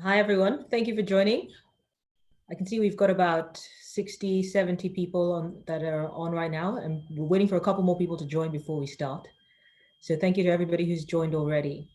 Hi, everyone. Thank you for joining. I can see we've got about 60, 70 people that are on right now, and we're waiting for a couple more people to join before we start. So thank you to everybody who's joined already.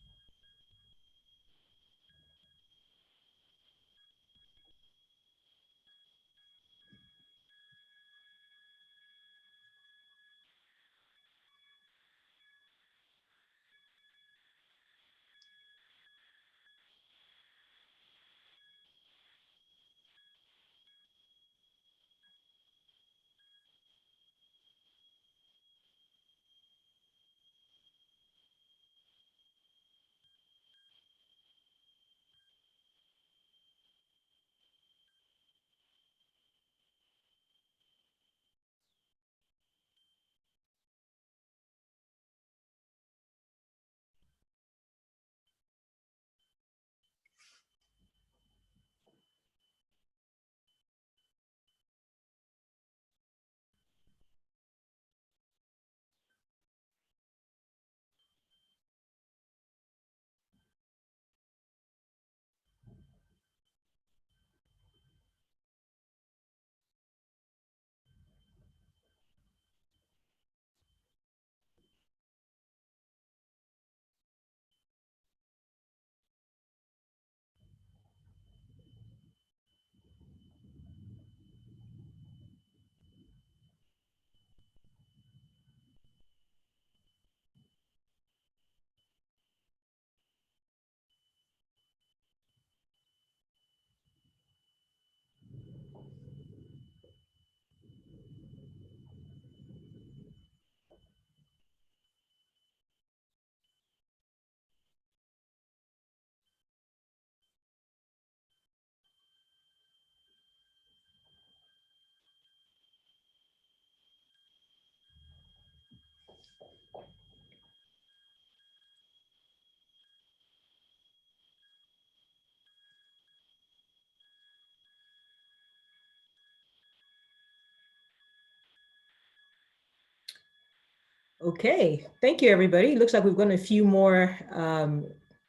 Okay, thank you, everybody. Looks like we've got a few more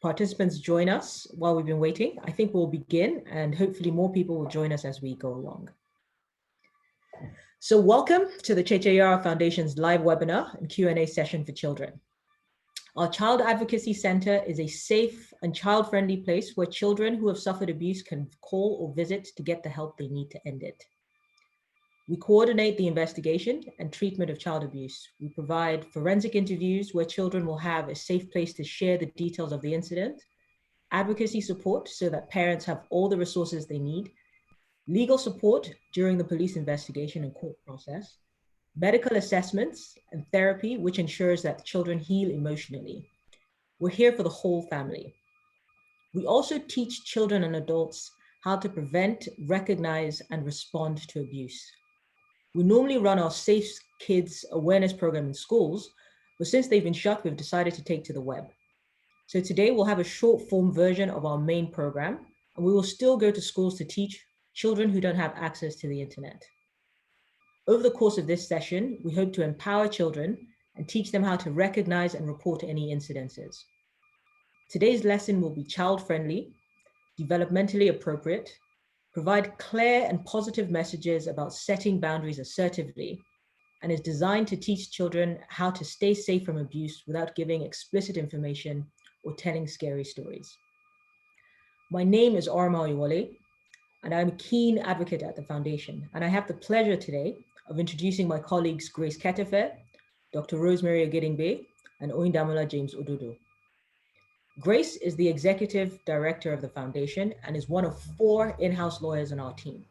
participants join us while we've been waiting. I think we'll begin, and hopefully more people will join us as we go along. So welcome to the Cheche Yara Foundation's live webinar and Q&A session for children. Our Child Advocacy Center is a safe and child-friendly place where children who have suffered abuse can call or visit to get the help they need to end it. We coordinate the investigation and treatment of child abuse. We provide forensic interviews where children will have a safe place to share the details of the incident, advocacy support so that parents have all the resources they need, legal support during the police investigation and court process, medical assessments and therapy, which ensures that children heal emotionally. We're here for the whole family. We also teach children and adults how to prevent, recognize, and respond to abuse. We normally run our Safe Kids awareness program in schools, but since they've been shut, we've decided to take to the web. So today we'll have a short form version of our main program, and we will still go to schools to teach children who don't have access to the internet. Over the course of this session, we hope to empower children and teach them how to recognize and report any incidences. Today's lesson will be child-friendly, developmentally appropriate, provide clear and positive messages about setting boundaries assertively, and is designed to teach children how to stay safe from abuse without giving explicit information or telling scary stories. My name is Orma Oyewole, and I'm a keen advocate at the Foundation, and I have the pleasure today of introducing my colleagues Grace Ketefe, Dr. Rosemary Ogedengbe, and Oyindamola James Ododo. Grace is the executive director of the Foundation and is one of 4 in-house lawyers on our team.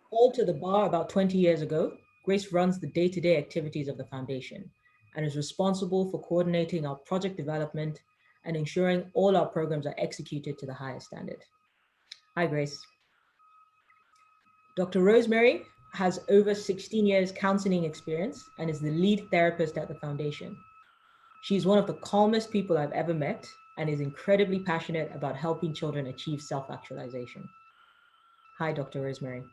Called to the bar about 20 years ago, Grace runs the day-to-day activities of the Foundation and is responsible for coordinating our project development and ensuring all our programs are executed to the highest standard. Hi, Grace. Dr. Rosemary has over 16 years counseling experience and is the lead therapist at the Foundation. She's one of the calmest people I've ever met and is incredibly passionate about helping children achieve self-actualization. Hi, Dr. Rosemary.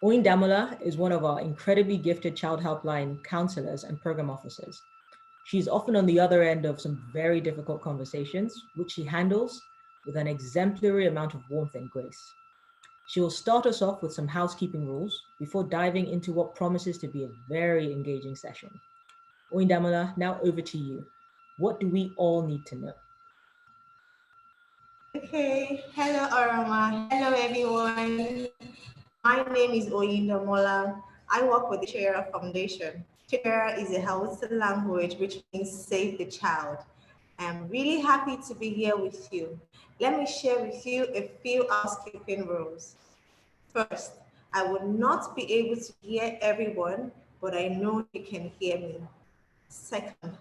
Oyindamola is one of our incredibly gifted child helpline counselors and program officers. She's often on the other end of some very difficult conversations, which she handles with an exemplary amount of warmth and grace. She will start us off with some housekeeping rules before diving into what promises to be a very engaging session. Oyindamola, now over to you. What do we all need to know? Okay, hello Arama, hello everyone. My name is Oyindamola. I work with the Chera Foundation. Chera is a Hausa language which means save the child. I'm really happy to be here with you. Let me share with you a few housekeeping rules. First, I will not be able to hear everyone, but I know you can hear me. Second,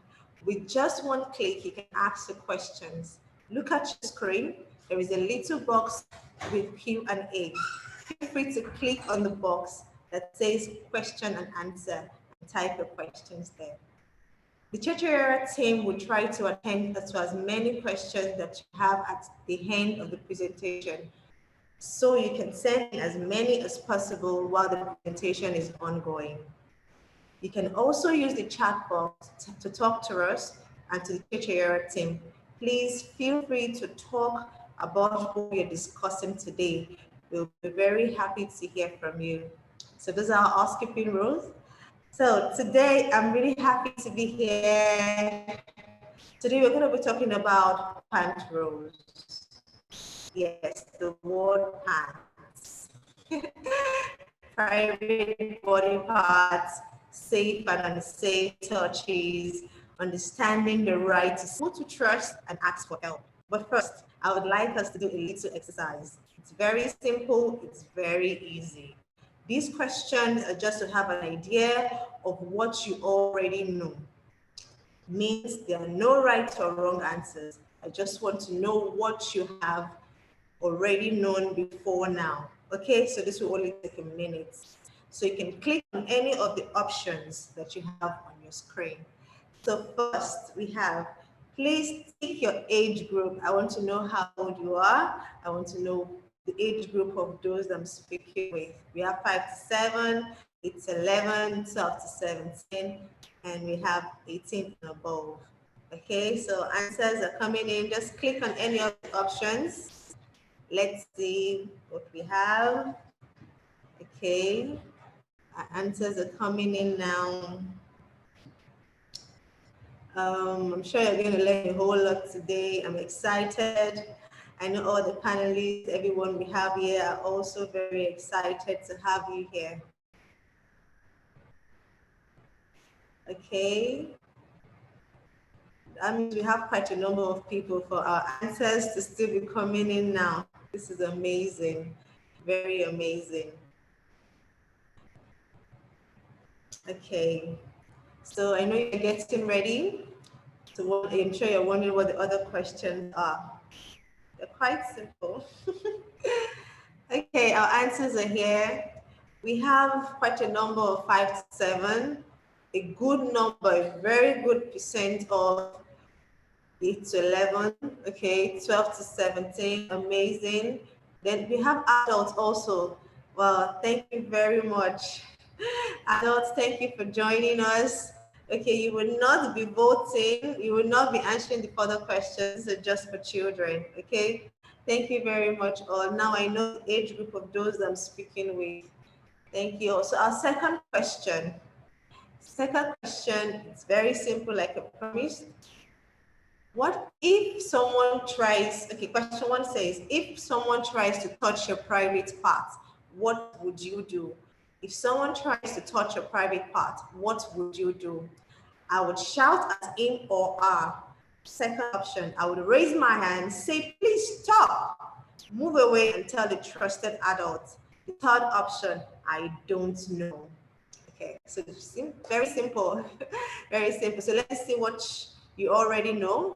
with just one click, you can ask your questions. Look at your screen. There is a little box with Q&A. Feel free to click on the box that says question and answer and type your questions there. The Church team will try to attend to as many questions that you have at the end of the presentation, so you can send as many as possible while the presentation is ongoing. You can also use the chat box to talk to us and to the Church team. Please feel free to talk about what we are discussing today. We'll be very happy to hear from you. So those are our housekeeping rules. So today I'm really happy to be here. Today we're going to be talking about pant rolls. Yes, the word pants. Private body parts, safe and unsafe touches, understanding the right to trust and ask for help. But first, I would like us to do a little exercise. It's very simple, it's very easy. These questions are just to have an idea of what you already know. Means there are no right or wrong answers. I just want to know what you have already known before now. Okay, so this will only take a minute. So you can click on any of the options that you have on your screen. So first we have, please tick your age group. I want to know how old you are. I want to know the age group of those I'm speaking with. We have 5 to 7, it's 11, 12 to 17, and we have 18 and above. Okay, so answers are coming in. Just click on any of the options. Let's see what we have. Okay, our answers are coming in now. I'm sure you're going to learn a whole lot today. I'm excited. I know all the panelists, everyone we have here are also very excited to have you here. Okay. That means we have quite a number of people for our answers to still be coming in now. This is amazing, very amazing. Okay, so I know you're getting ready. So I'm sure you're wondering what the other questions are. They're quite simple. Okay, our answers are here. We have quite a number of 5 to 7, a good number, a very good percent of 8 to 11, okay, 12 to 17, amazing. Then we have adults also. Well, thank you very much. Adults, thank you for joining us. Okay, you will not be voting, you will not be answering the further questions, just for children, okay? Thank you very much all. Now I know the age group of those I'm speaking with. Thank you. So our second question. Second question, it's very simple, like I promised. What if someone tries, okay, question 1 says, if someone tries to touch your private part, what would you do? If someone tries to touch your private part, what would you do? I would shout at him or her. Second option, I would raise my hand, say, please stop. Move away and tell the trusted adult. The third option, I don't know. Okay, so very simple, very simple. So let's see what you already know.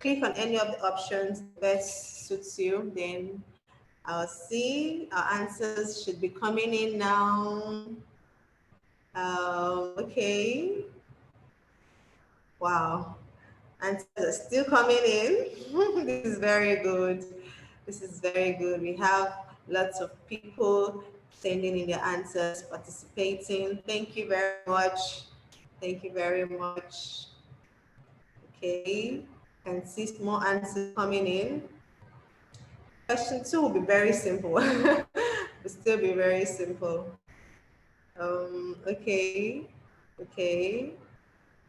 Click on any of the options that best suits you. Then I'll see our answers should be coming in now. Okay. Wow. Answers are still coming in. This is very good. This is very good. We have lots of people sending in their answers, participating. Thank you very much. Thank you very much. Okay. And see more answers coming in. Question 2 will be very simple. Will still be very simple. Okay.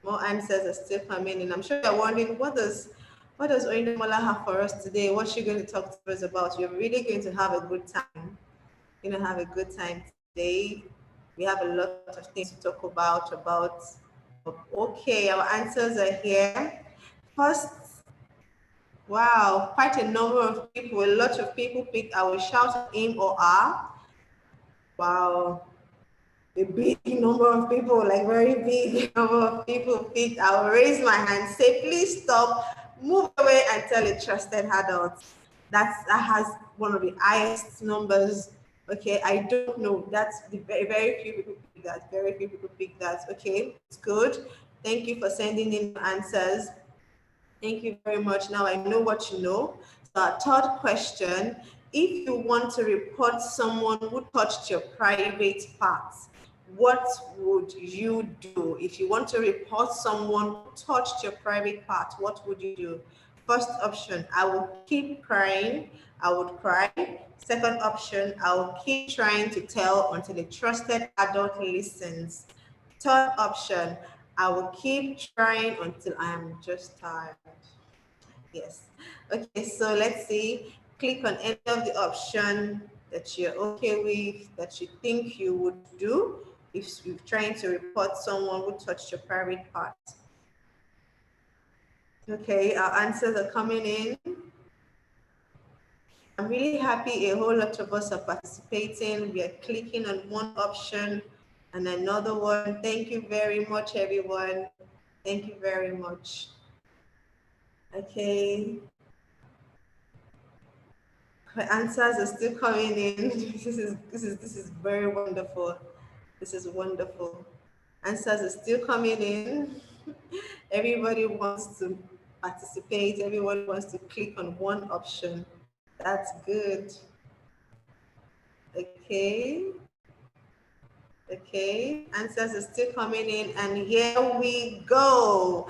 More answers are still coming in. I'm sure you're wondering, what does Oyindamola have for us today? What's she going to talk to us about? You're really going to have a good time. You're going to have a good time today. We have a lot of things to talk about. Okay, our answers are here. First, wow, quite a number of people, a lot of people picked. I will shout him or her. Wow, a big number of people, like very big number of people picked. I will raise my hand, say, please stop, move away and tell a trusted adult. That has one of the highest numbers. Okay, I don't know. That's the very few people pick that. Very few people pick that. Okay, it's good. Thank you for sending in answers. Thank you very much. Now I know what you know. So our third question, if you want to report someone who touched your private parts, what would you do? If you want to report someone who touched your private part, what would you do? First option, I will keep crying. I would cry. Second option, I will keep trying to tell until a trusted adult listens. Third option, I will keep trying until I am just tired. Yes. Okay, so let's see. Click on any of the option that you're okay with, that you think you would do if you're trying to report someone who touched your private part. Okay, our answers are coming in. I'm really happy a whole lot of us are participating. We are clicking on one option and another one. Thank you very much, everyone. Thank you very much. Okay. The answers are still coming in. This is very wonderful. This is wonderful. Answers are still coming in. Everybody wants to participate. Everyone wants to click on one option. That's good. Okay. Okay. Answers are still coming in, and here we go.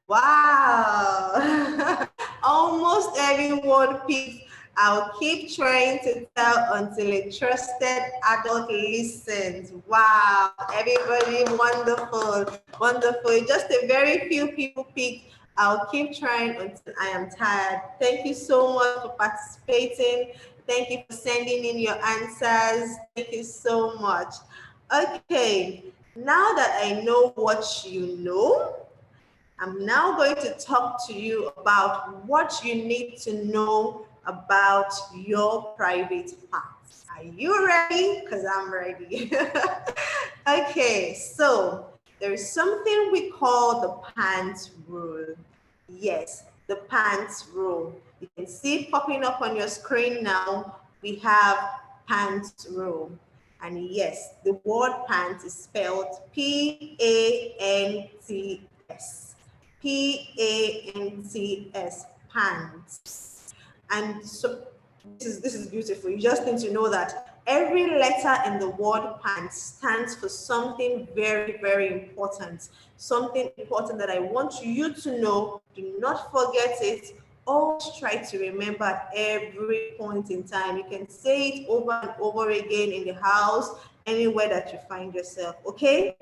Wow. Almost everyone picked. I'll keep trying to tell until a trusted adult listens. Wow, everybody, wonderful, wonderful. Just a very few people picked. I'll keep trying until I am tired. Thank you so much for participating. Thank you for sending in your answers. Thank you so much. Okay, now that I know what you know, I'm now going to talk to you about what you need to know about your private parts. Are you ready? Because I'm ready. Okay, so there is something we call the pants rule. Yes, the pants rule. You can see it popping up on your screen now. We have pants rule. And yes, the word pants is spelled P-A-N-T-S. P-A-N-T-S, pants. And so this is beautiful. You just need to know that every letter in the word pants stands for something very, very important. Something important that I want you to know. Do not forget it. Always try to remember at every point in time. You can say it over and over again in the house, anywhere that you find yourself, okay?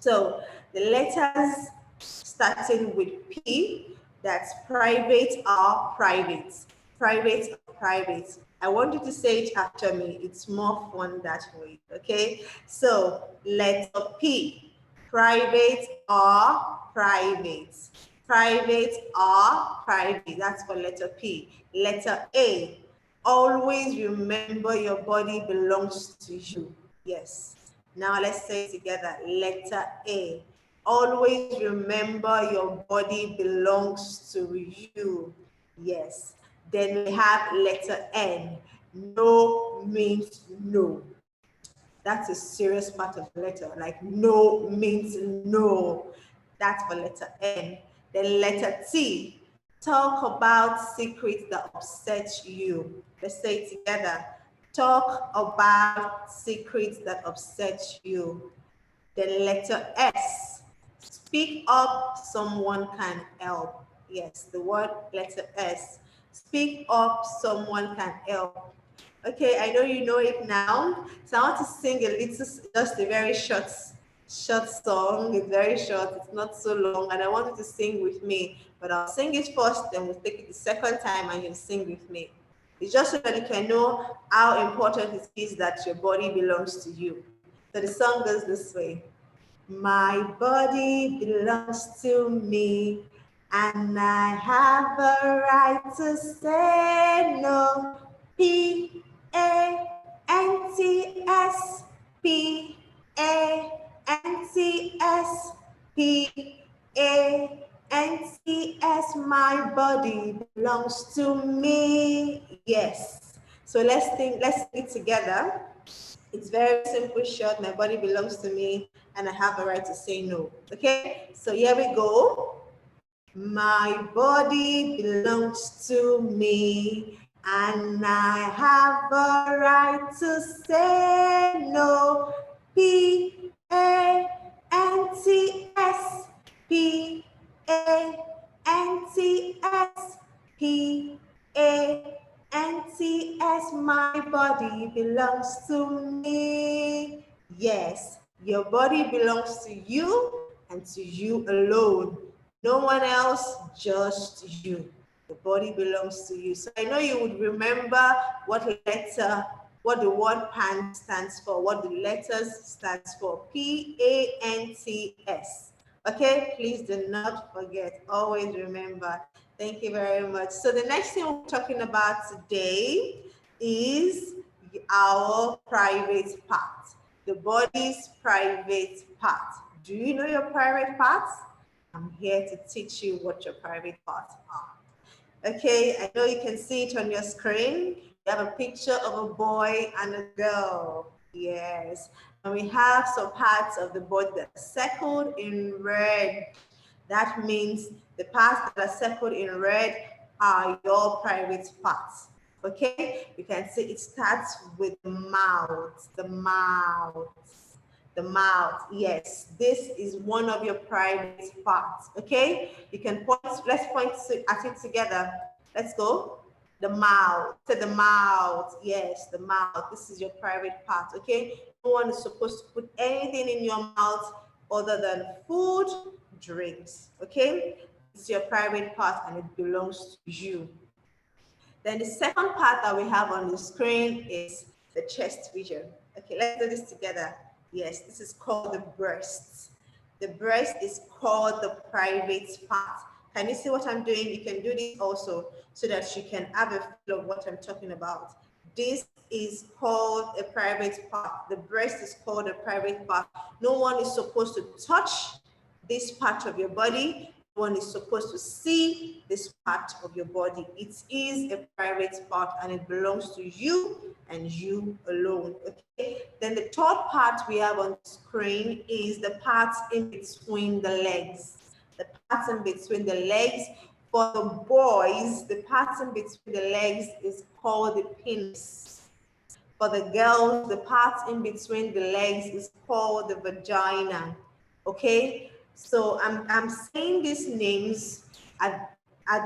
So the letters starting with P, that's private or private. Private or private. I want you to say it after me. It's more fun that way, okay? So letter P, private or private. Private or private, that's for letter P. Letter A, always remember your body belongs to you. Yes. Now let's say it together. Letter A, always remember your body belongs to you. Yes. Then we have letter N. No means no. That's a serious part of the letter. Like no means no. That's for letter N. Then letter T. Talk about secrets that upset you. Let's say it together. Talk about secrets that upset you. Then letter S. Speak up, someone can help. Yes, the word letter S. Speak up, someone can help. Okay, I know you know it now. So I want to sing a little, just a very short song. It's very short, it's not so long, and I want you to sing with me. But I'll sing it first, then we'll take it the second time and you'll sing with me. It's just so that you can know how important it is that your body belongs to you. So the song goes this way. My body belongs to me, and I have a right to say no. P-A-N-T-S, P-A-N-T-S, P-A-N-T-S. My body belongs to me. Yes. So let's sing it together. It's very simple, short. My body belongs to me, and I have a right to say no. Okay, so here we go. My body belongs to me, and I have a right to say no. P-A-N-T-S, P-A-N-T-S, P-A-N-T-S. My body belongs to me. Yes, your body belongs to you and to you alone. No one else, just you. The body belongs to you. So I know you would remember what the word pant stands for, what the letters stands for. P-A-N-T-S. Okay, please do not forget. Always remember. Thank you very much. So the next thing we're talking about today is our private part, the body's private part. Do you know your private parts? I'm here to teach you what your private parts are. Okay, I know you can see it on your screen. You have a picture of a boy and a girl. Yes, and we have some parts of the body that are circled in red. That means the parts that are circled in red are your private parts. Okay, you can see it starts with the mouth, the mouth. The mouth, yes, this is one of your private parts. Okay, you can point, let's point at it together. Let's go. The mouth, say the mouth, yes, the mouth. This is your private part. Okay, no one is supposed to put anything in your mouth other than food, drinks. Okay, it's your private part and it belongs to you. Then the second part that we have on the screen is the chest region. Okay, let's do this together. Yes, this is called the breast. The breast is called the private part. Can you see what I'm doing? You can do this also so that you can have a feel of what I'm talking about. This is called a private part. The breast is called a private part. No one is supposed to touch this part of your body. One is supposed to see this part of your body. It is a private part and it belongs to you and you alone. Okay. Then the third part we have on the screen is the part in between the legs. The part in between the legs. For the boys, the part in between the legs is called the penis. For the girls, the part in between the legs is called the vagina. Okay. So I'm saying these names at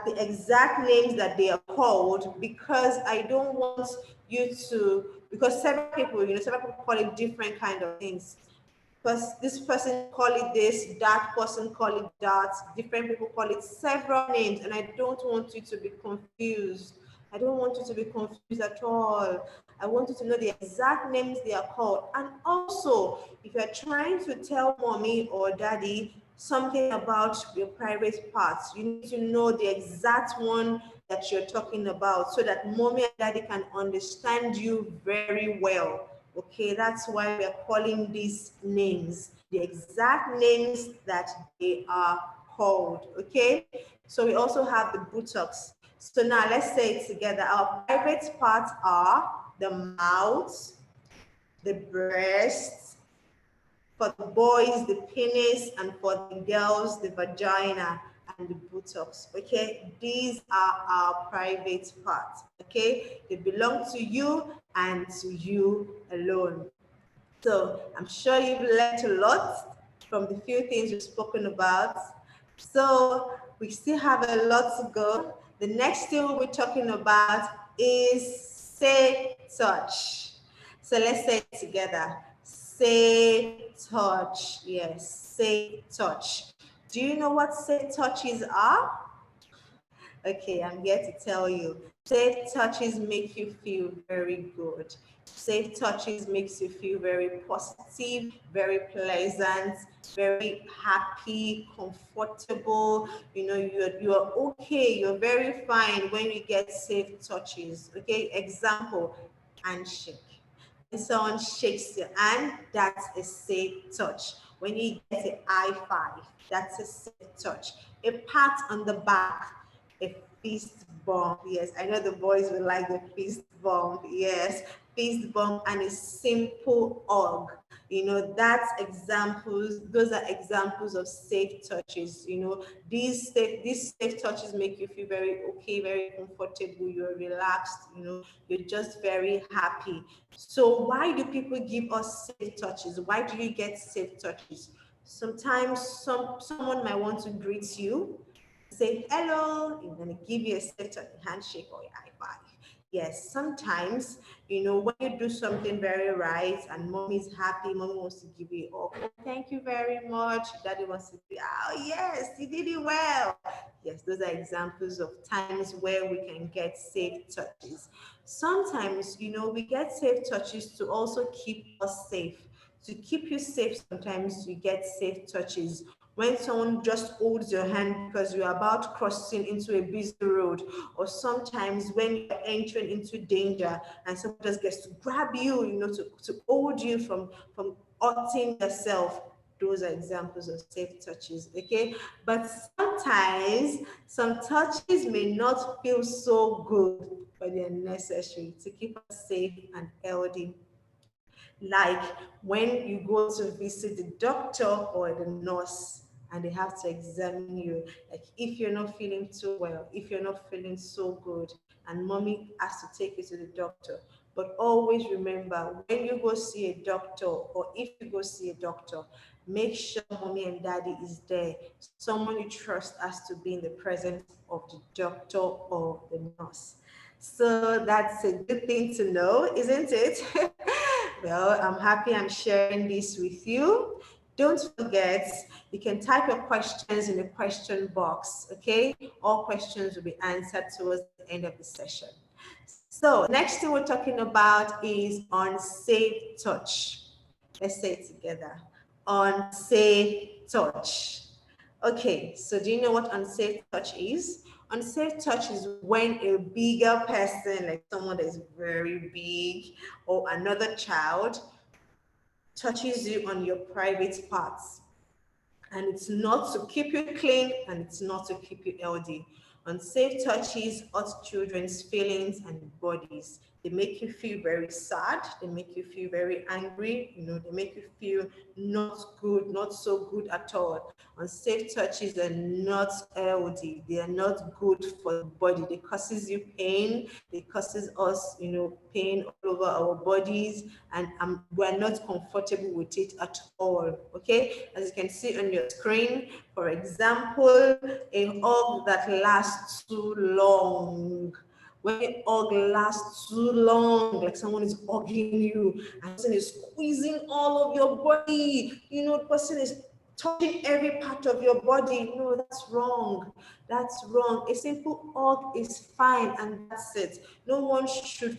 the exact names that they are called because I don't want you to, because several people call it different kind of things. Because this person call it this, that person call it that, different people call it several names, and I don't want you to be confused. I don't want you to be confused at all. I want you to know the exact names they are called. And also, if you're trying to tell mommy or daddy something about your private parts, you need to know the exact one that you're talking about so that mommy and daddy can understand you very well. Okay, that's why we're calling these names, the exact names that they are called. Okay, so we also have the buttocks. So now let's say it together. Our private parts are the mouth, the breast, for the boys, the penis, and for the girls, the vagina and the buttocks. Okay, these are our private parts. Okay, they belong to you and to you alone. So I'm sure you've learned a lot from the few things we've spoken about. So we still have a lot to go. The next thing we'll be talking about is safe touch. So let's say it together. Safe touch. Yes, safe touch. Do you know what safe touches are? Okay, I'm here to tell you. Safe touches make you feel very good. Safe touches makes you feel very positive, very pleasant, very happy, comfortable. You know, you're okay, you're very fine when you get safe touches. Okay, example, handshake. When someone shakes your hand, that's a safe touch. When you get a high five, that's a safe touch. A pat on the back, a fist bump. Yes, I know the boys will like the fist bump. Yes, fist bump and a simple hug. You know, that's examples, those are examples of safe touches. You know, these safe touches make you feel very okay, very comfortable, you're relaxed, you know, you're just very happy. So why do people give us safe touches? Why do you get safe touches? Sometimes someone might want to greet you, say hello, I'm going to give you a safe handshake or a high five. Yes, sometimes, you know, when you do something very right and mommy's happy, mommy wants to give you, oh, thank you very much. Daddy wants to be, oh, yes, you did it well. Yes, those are examples of times where we can get safe touches. Sometimes, you know, we get safe touches to also keep us safe. To keep you safe, sometimes you get safe touches. When someone just holds your hand because you're about crossing into a busy road, or sometimes when you're entering into danger and someone just gets to grab you, you know, to hold you from hurting yourself. Those are examples of safe touches, okay? But sometimes some touches may not feel so good, but they're necessary to keep us safe and healthy. Like when you go to visit the doctor or the nurse and they have to examine you, like if you're not feeling too well, if you're not feeling so good, and mommy has to take you to the doctor. But always remember, when you go see a doctor, or if you go see a doctor, make sure mommy and daddy is there. Someone you trust has to be in the presence of the doctor or the nurse. So that's a good thing to know, isn't it? Well, I'm happy I'm sharing this with you. Don't forget, you can type your questions in the question box, okay? All questions will be answered towards the end of the session. So next thing we're talking about is unsafe touch. Let's say it together. Unsafe touch. Okay, so do you know what unsafe touch is? Unsafe touch is when a bigger person, like someone that is very big, or another child, touches you on your private parts. And it's not to keep you clean, and it's not to keep you healthy. Unsafe touches hurt children's feelings and bodies. They make you feel very sad. They make you feel very angry. You know, they make you feel not good, not so good at all. Unsafe touches are not healthy. They are not good for the body. They causes you pain. They causes us, you know, pain all over our bodies, and we're not comfortable with it at all. Okay, as you can see on your screen, for example, a hug that lasts too long. When a hug lasts too long, like someone is hugging you and the person is squeezing all of your body, you know, the person is touching every part of your body. No, that's wrong. That's wrong. A simple hug is fine, and that's it. No one should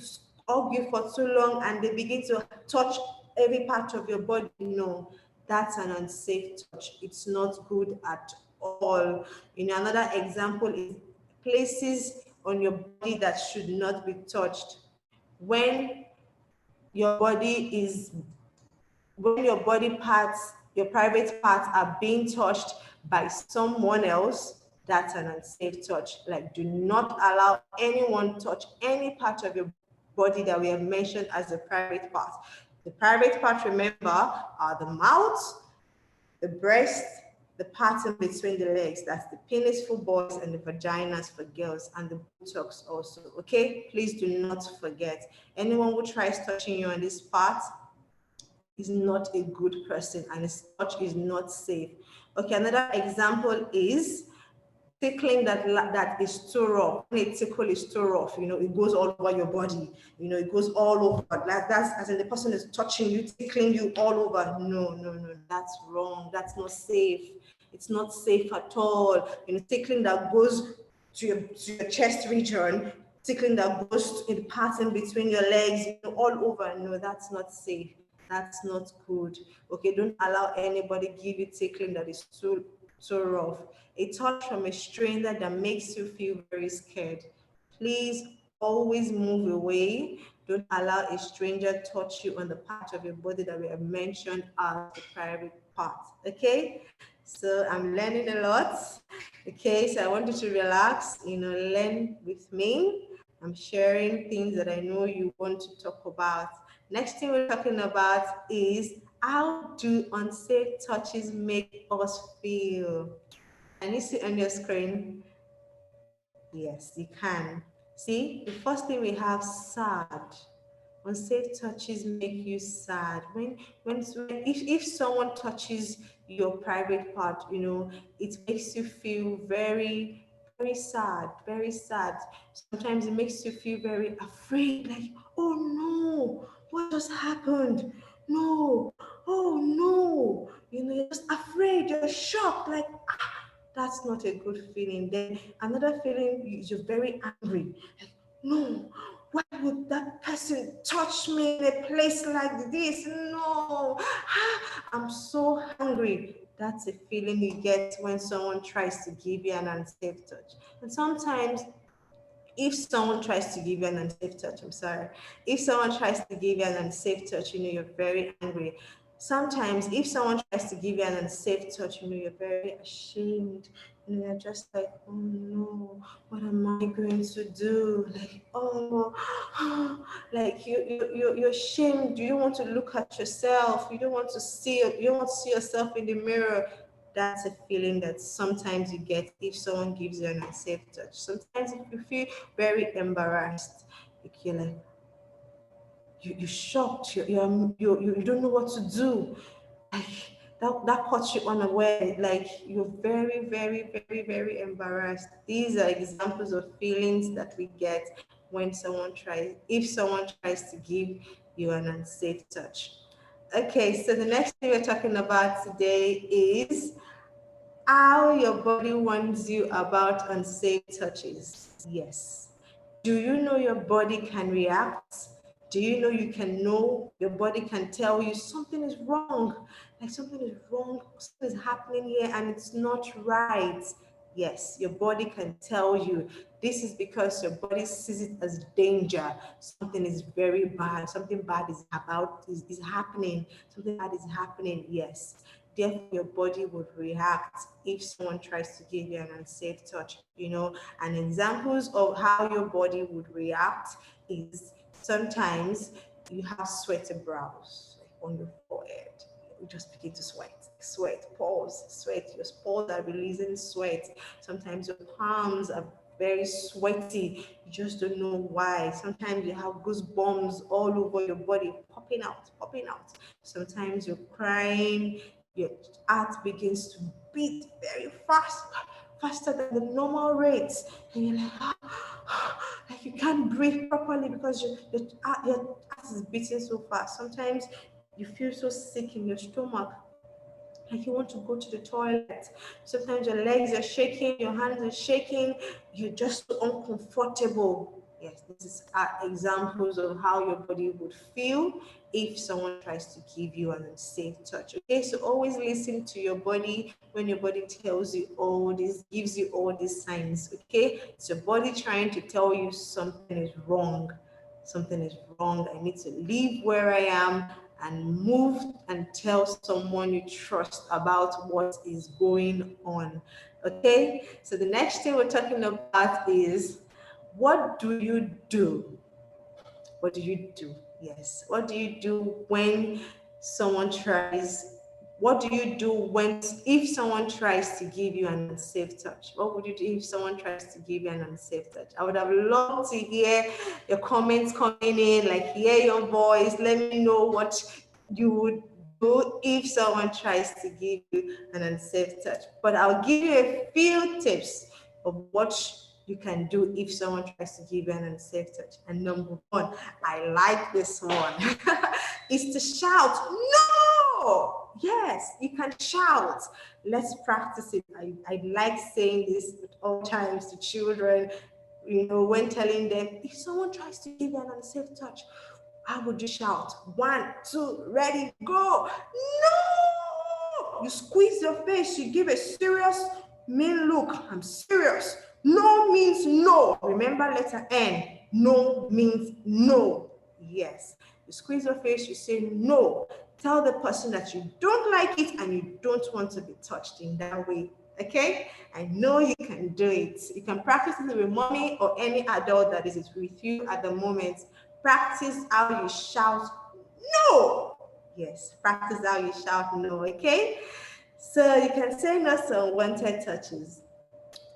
hug you for too long and they begin to touch every part of your body. No, that's an unsafe touch. It's not good at all. You know, another example is places on your body that should not be touched. When your body is, when your body parts, your private parts are being touched by someone else, that's an unsafe touch. Like, do not allow anyone touch any part of your body that we have mentioned as the private part. The private part, remember, are the mouth, the breast, the part in between the legs, that's the penis for boys and the vaginas for girls, and the buttocks also, okay? Please do not forget. Anyone who tries touching you on this part is not a good person, and his touch is not safe. Okay, another example is tickling that is too rough. When a tickle is too rough, you know, it goes all over your body. You know, it goes all over. That's as in the person is touching you, tickling you all over. No, that's wrong. That's not safe. It's not safe at all. You know, tickling that goes to your chest region, tickling that goes in the pattern between your legs, you know, all over. No, that's not safe. That's not good. Okay, don't allow anybody give you tickling that is too rough. A touch from a stranger that makes you feel very scared. Please always move away. Don't allow a stranger touch you on the part of your body that we have mentioned as the private part. Okay, so I'm learning a lot. Okay, so I want you to relax, you know, learn with me. I'm sharing things that I know you want to talk about. Next thing we're talking about is, how do unsafe touches make us feel? Can you see on your screen? Yes, you can. See, the first thing we have, sad. Unsafe touches make you sad. If someone touches your private part, you know, it makes you feel very, very sad, very sad. Sometimes it makes you feel very afraid, like, oh no, what just happened? No, oh no, you know, you're just afraid, you're shocked, like, that's not a good feeling. Then another feeling is you're very angry, like, no, why would that person touch me in a place like this? No, I'm so hungry. That's a feeling you get when someone tries to give you an unsafe touch. And sometimes, if someone tries to give you an unsafe touch, if someone tries to give you an unsafe touch, you know, you're very angry. Sometimes if someone tries to give you an unsafe touch, you know, you're very ashamed. You know, you're just like, oh no, what am I going to do? Like, oh, like you're ashamed. You don't want to look at yourself. You don't want to see yourself in the mirror. That's a feeling that sometimes you get if someone gives you an unsafe touch. Sometimes if you feel very embarrassed, you're like, you're shocked, you don't know what to do. Like, that caught you unaware, like you're very, very, very, very embarrassed. These are examples of feelings that we get when if someone tries to give you an unsafe touch. Okay, so the next thing we're talking about today is how your body warns you about unsafe touches. Yes. Do you know your body can react? Do you know your body can tell you something is wrong? Like something is wrong, something is happening here and it's not right. Yes, your body can tell you. This is because your body sees it as danger. Something is very bad. Something bad is happening. Something bad is happening. Yes. Therefore, your body would react if someone tries to give you an unsafe touch, you know. And examples of how your body would react is sometimes you have sweaty brows, like on your forehead. You just begin to sweat, pores, sweat. Your pores are releasing sweat. Sometimes your palms are very sweaty. You just don't know why. Sometimes you have goosebumps all over your body, popping out. Sometimes you're crying. Your heart begins to beat very fast, faster than the normal rates. And you're like, like you can't breathe properly because your heart is beating so fast. Sometimes you feel so sick in your stomach, like you want to go to the toilet. Sometimes your legs are shaking, your hands are shaking, you're just so uncomfortable. Yes, these are examples of how your body would feel if someone tries to give you an unsafe touch. Okay, so always listen to your body when your body tells you all this, gives you all these signs. Okay, it's your body trying to tell you something is wrong. Something is wrong. I need to leave where I am and move and tell someone you trust about what is going on. Okay, so the next thing we're talking about is, what do you do? What do you do? Yes, what do you do when someone tries? What do you do if someone tries to give you an unsafe touch? What would you do if someone tries to give you an unsafe touch? I would have loved to hear your comments coming in, like hear your voice. Let me know what you would do if someone tries to give you an unsafe touch. But I'll give you a few tips of what you can do if someone tries to give you an unsafe touch. And number one, I like this one, is to shout, no! Yes, you can shout. Let's practice it. I like saying this at all times to children, you know, when telling them, if someone tries to give you an unsafe touch, how would you shout? 1, 2, ready, go. No! You squeeze your face, you give a serious, mean look. I'm serious. No means no. Remember letter N. No means no. Yes. You squeeze your face, you say no. Tell the person that you don't like it and you don't want to be touched in that way. Okay? I know you can do it. You can practice it with mommy or any adult that is with you at the moment. Practice how you shout no. Yes, practice how you shout no, okay? So you can say no to unwanted touches.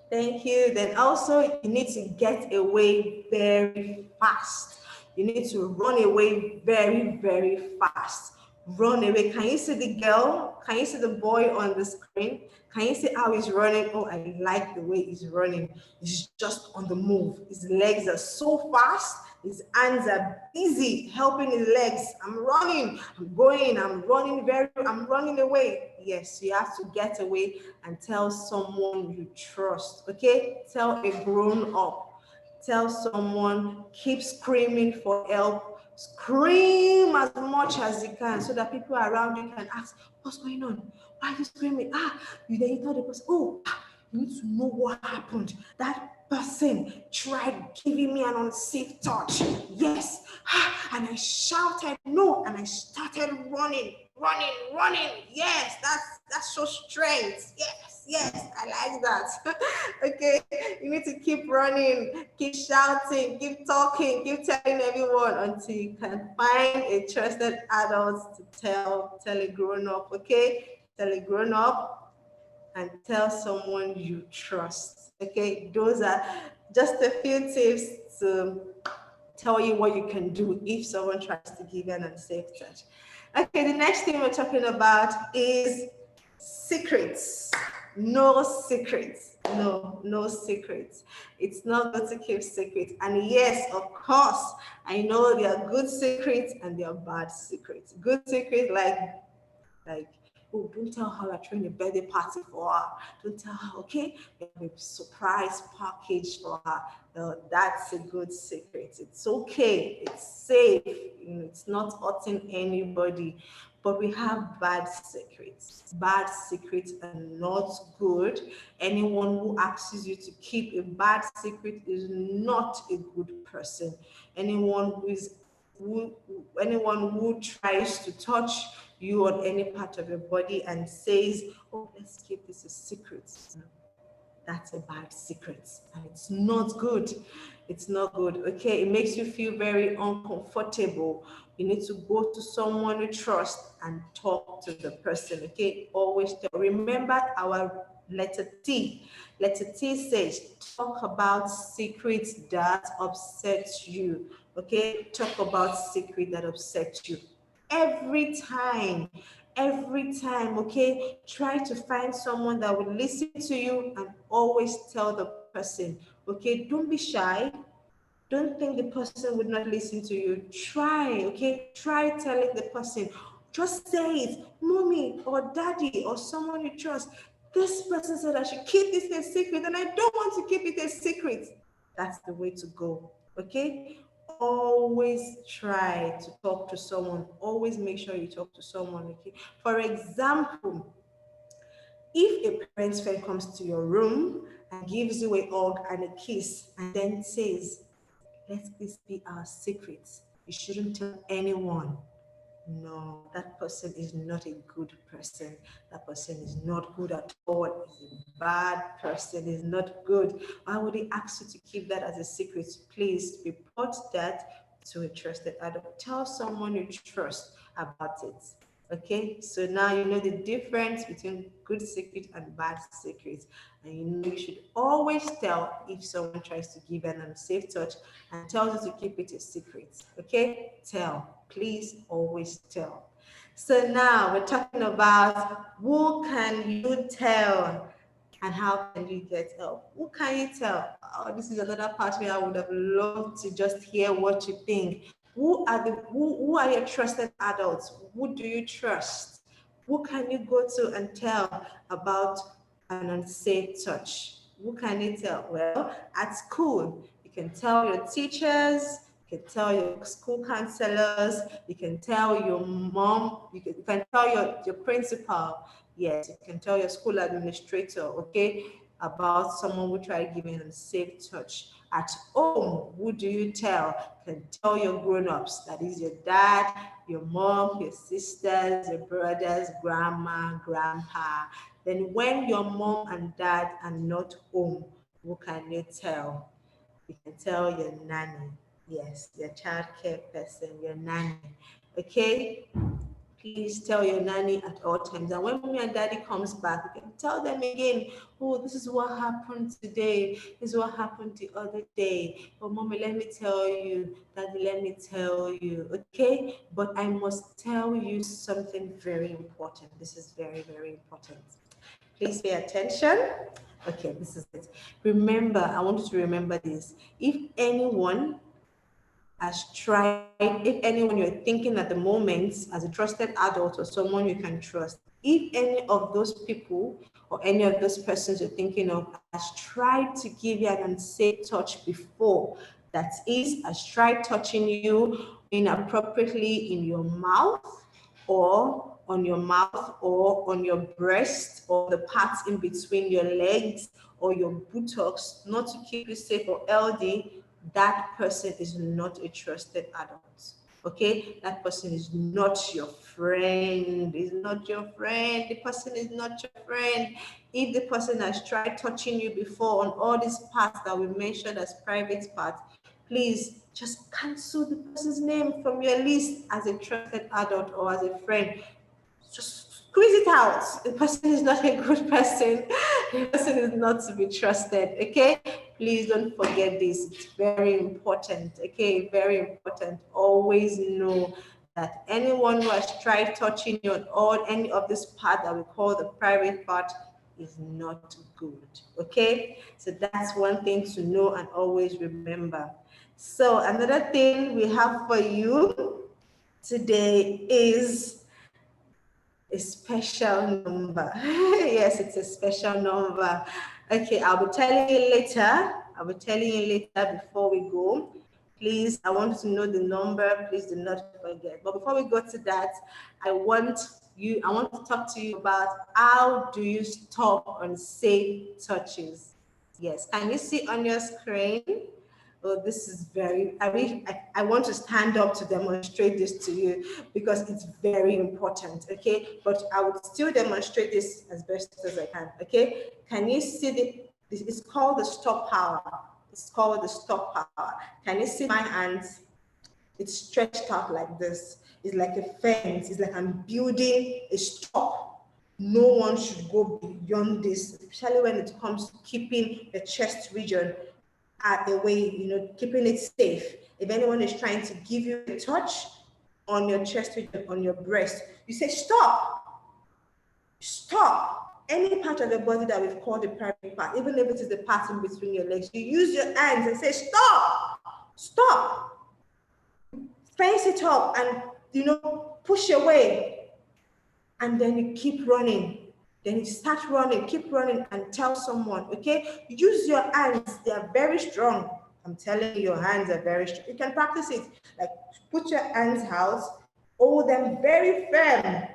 Thank you. Then also you need to get away very fast. You need to run away very, very fast. Run away. Can you see the girl? Can you see the boy on the screen? Can you see how he's running? Oh, I like the way he's running. He's just on the move. His legs are so fast. His hands are busy helping his legs. I'm running, I'm going, I'm running away. Yes, you have to get away and tell someone you trust, okay? Tell a grown up. Tell someone, keep screaming for help. Scream as much as you can so that people around you can ask, what's going on? Why are you screaming? Then you tell the person, you need to know what happened. That person tried giving me an unsafe touch. Yes. And I shouted no, and I started running. Yes, that's so strength. Yes, I like that. Okay, you need to keep running, keep shouting, keep talking, keep telling everyone until you can find a trusted adult to tell a grown up. Okay, tell a grown up and tell someone you trust. Okay, those are just a few tips to tell you what you can do if someone tries to give you an unsafe touch. Okay, the next thing we're talking about is secrets. No secrets. No secrets. It's not good to keep secrets. And yes, of course, I know there are good secrets and there are bad secrets. Good secrets like, oh, don't tell her you're throwing a birthday party for her. Don't tell her, okay? We have a surprise package for her. No, that's a good secret. It's okay. It's safe. It's not hurting anybody. But we have bad secrets. Bad secrets are not good. Anyone who asks you to keep a bad secret is not a good person. Anyone who tries to touch you on any part of your body and says, oh, let's keep this a secret, that's a bad secret and it's not good. It's not good. Okay, it makes you feel very uncomfortable. You need to go to someone you trust and talk to the person. Okay, always tell. Remember our letter T. Letter T says talk about secrets that upset you. Okay, talk about secrets that upset you. Every time, okay? Try to find someone that will listen to you and always tell the person, okay? Don't be shy. Don't think the person would not listen to you. Try, okay? Try telling the person. Just say it, mommy or daddy or someone you trust. This person said I should keep this a secret and I don't want to keep it a secret. That's the way to go, okay? Always try to talk to someone. Always make sure you talk to someone, okay? For example, if a parent's friend comes to your room and gives you a hug and a kiss and then says, let this be our secret, you shouldn't tell anyone. No, that person is not a good person. That person is not good at all. He's a bad person. He's not good. Why would he ask you to keep that as a secret? Please report that to a trusted adult. Tell someone you trust about it. Okay, so now you know the difference between good secret and bad secret. And you know you should always tell if someone tries to give an unsafe touch and tells you to keep it a secret. Okay, tell. Please always tell. So now we're talking about who can you tell? And how can you get help? Who can you tell? Oh, this is another part where I would have loved to just hear what you think. Who are your trusted adults? Who do you trust? Who can you go to and tell about an unsafe touch? Who can you tell? Well, at school, you can tell your teachers, you can tell your school counselors, you can tell your mom, you can tell your principal. Yes, you can tell your school administrator, okay, about someone who tried giving them safe touch. At home, who do you tell? You can tell your grown-ups, that is your dad, your mom, your sisters, your brothers, grandma, grandpa. Then when your mom and dad are not home, who can you tell? You can tell your nanny. Yes, your child care person, your nanny. Okay? Please tell your nanny at all times. And when mommy and daddy comes back, you can tell them again, oh, this is what happened today. This is what happened the other day. Oh, mommy, let me tell you. Daddy, let me tell you. Okay? But I must tell you something very important. This is very, very important. Please pay attention. Okay, this is it. Remember, I want you to remember this. If anyone has tried, if anyone you're thinking at the moment as a trusted adult or someone you can trust, if any of those people or any of those persons you're thinking of has tried to give you an unsafe touch before, that is, has tried touching you inappropriately in your mouth or on your mouth or on your breast or the parts in between your legs or your buttocks, not to keep you safe or healthy, that person is not a trusted adult. Okay, that person is not your friend. Is not your friend. The person is not your friend. If the person has tried touching you before on all these parts that we mentioned as private parts, please just cancel the person's name from your list as a trusted adult or as a friend. Just squeeze it out. The person is not a good person. The person is not to be trusted. Okay, please don't forget this. It's very important. Okay, very important. Always know that anyone who has tried touching you on all any of this part that we call the private part is not good. Okay, so that's one thing to know and always remember. So another thing we have for you today is a special number. Yes, it's a special number. Okay, I'll be telling you later. I'll be telling you later before we go. Please, I want you to know the number. Please do not forget. But before we go to that, I want to talk to you about how do you stop unsafe touches. Yes, can you see on your screen? Oh, this is very, I want to stand up to demonstrate this to you because it's very important, okay? But I would still demonstrate this as best as I can, okay? Can you see it's called the stop power. It's called the stop power. Can you see my hands? It's stretched out like this. It's like a fence. It's like I'm building a stop. No one should go beyond this, especially when it comes to keeping the chest region away, keeping it safe. If anyone is trying to give you a touch on your chest region, on your breast, you say, stop, stop. Any part of your body that we've called the private part, even if it is the part in between your legs, you use your hands and say, stop, stop. Face it up and, push away. And then you keep running. Then you start running, keep running and tell someone, okay? Use your hands, they are very strong. I'm telling you, your hands are very strong. You can practice it. Like put your hands out, hold them very firm.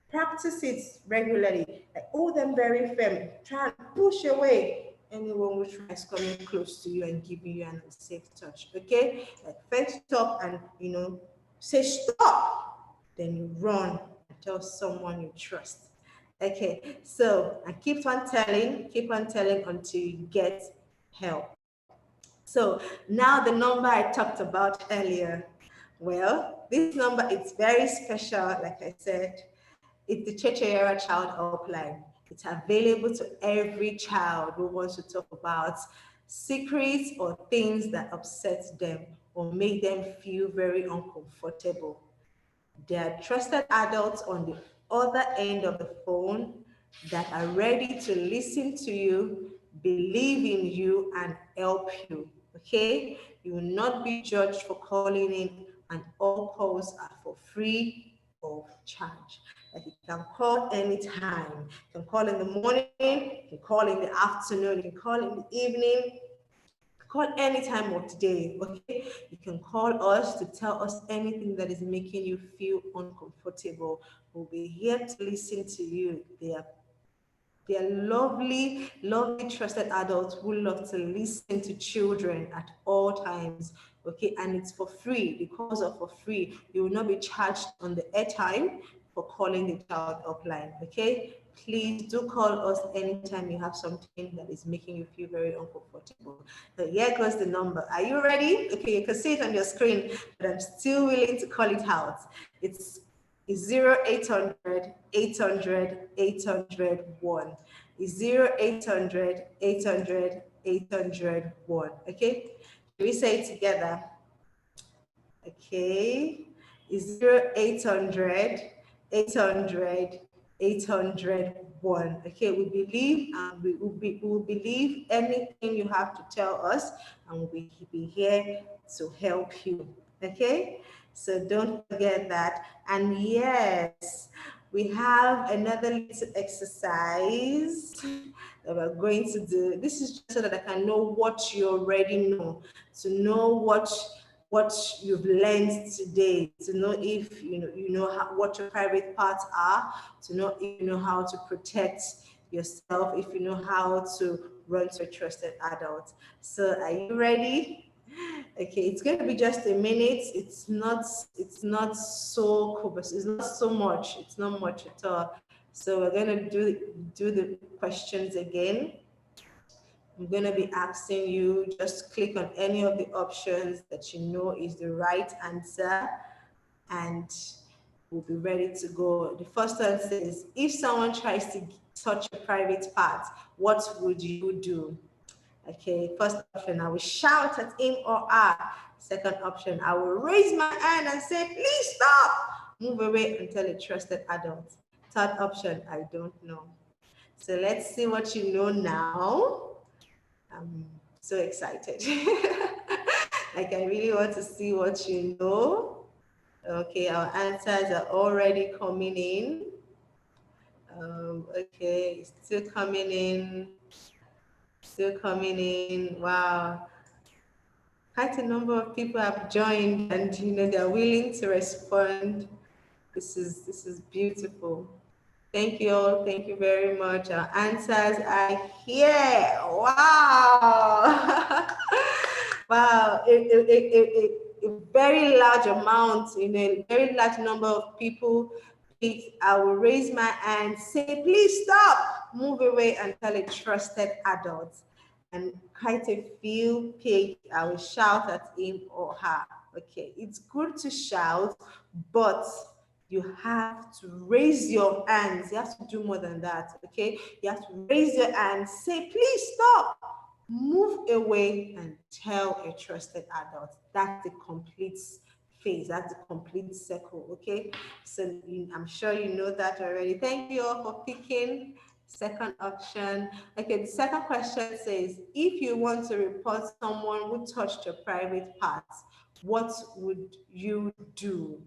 Practice it regularly. Like hold them very firm. Try and push away anyone who tries coming close to you and giving you an unsafe touch. Okay? Like first stop and say stop. Then you run and tell someone you trust. Okay, so I keep on telling until you get help. So now the number I talked about earlier. Well, this number is very special, like I said. It's the Checheyera Child Helpline. It's available to every child who wants to talk about secrets or things that upset them or make them feel very uncomfortable. There are trusted adults on the other end of the phone that are ready to listen to you, believe in you, and help you. Okay? You will not be judged for calling in, and all calls are for free of charge. Like you can call anytime. You can call in the morning, you can call in the afternoon, you can call in the evening, call any time of the day, okay? You can call us to tell us anything that is making you feel uncomfortable. We'll be here to listen to you. They are lovely, lovely, trusted adults who love to listen to children at all times, okay? And it's for free. The calls are for free. You will not be charged on the airtime for calling the child upline, okay? Please do call us anytime you have something that is making you feel very uncomfortable. So here goes the number. Are you ready? Okay, you can see it on your screen, but I'm still willing to call it out. It's 0800 800 801. It's 0800 800 801. Okay, should we say it together? Okay, it's 0800 800 801. Okay, we believe and we will believe anything you have to tell us, and we'll be here to help you. Okay, so don't forget that. And yes, we have another little exercise that we're going to do. This is just so that I can know what you already know, to know what you've learned today, to know if you know what your private parts are, to know if you know how to protect yourself, if you know how to run to a trusted adult. So are you ready? Okay, it's going to be just a minute. It's not so cool, it's not so much. It's not much at all. So we're going to do the questions again. I'm going to be asking you, just click on any of the options that you know is the right answer, and we'll be ready to go. The first one says, if someone tries to touch a private part, what would you do? Okay, first option, I will shout at him or her. Second option, I will raise my hand and say, please stop. Move away and tell a trusted adult. Third option, I don't know. So let's see what you know now. I'm so excited. Like, I really want to see what you know. Okay, our answers are already coming in. Okay, still coming in. Still coming in. Wow. Quite a number of people have joined, and they're willing to respond. This is beautiful. Thank you all. Thank you very much. Our answers are here. Wow. Wow. A very large amount, a very large number of people. I will raise my hand, say, please stop, move away and tell a trusted adult. And quite a few picked, I will shout at him or her. Okay, it's good to shout, but you have to raise your hands. You have to do more than that, okay? You have to raise your hands, say, please stop, move away and tell a trusted adult. That's the complete phase, that's the complete circle, okay? So I'm sure you know that already. Thank you all for picking second option. Okay, the second question says, if you want to report someone who touched your private parts, what would you do?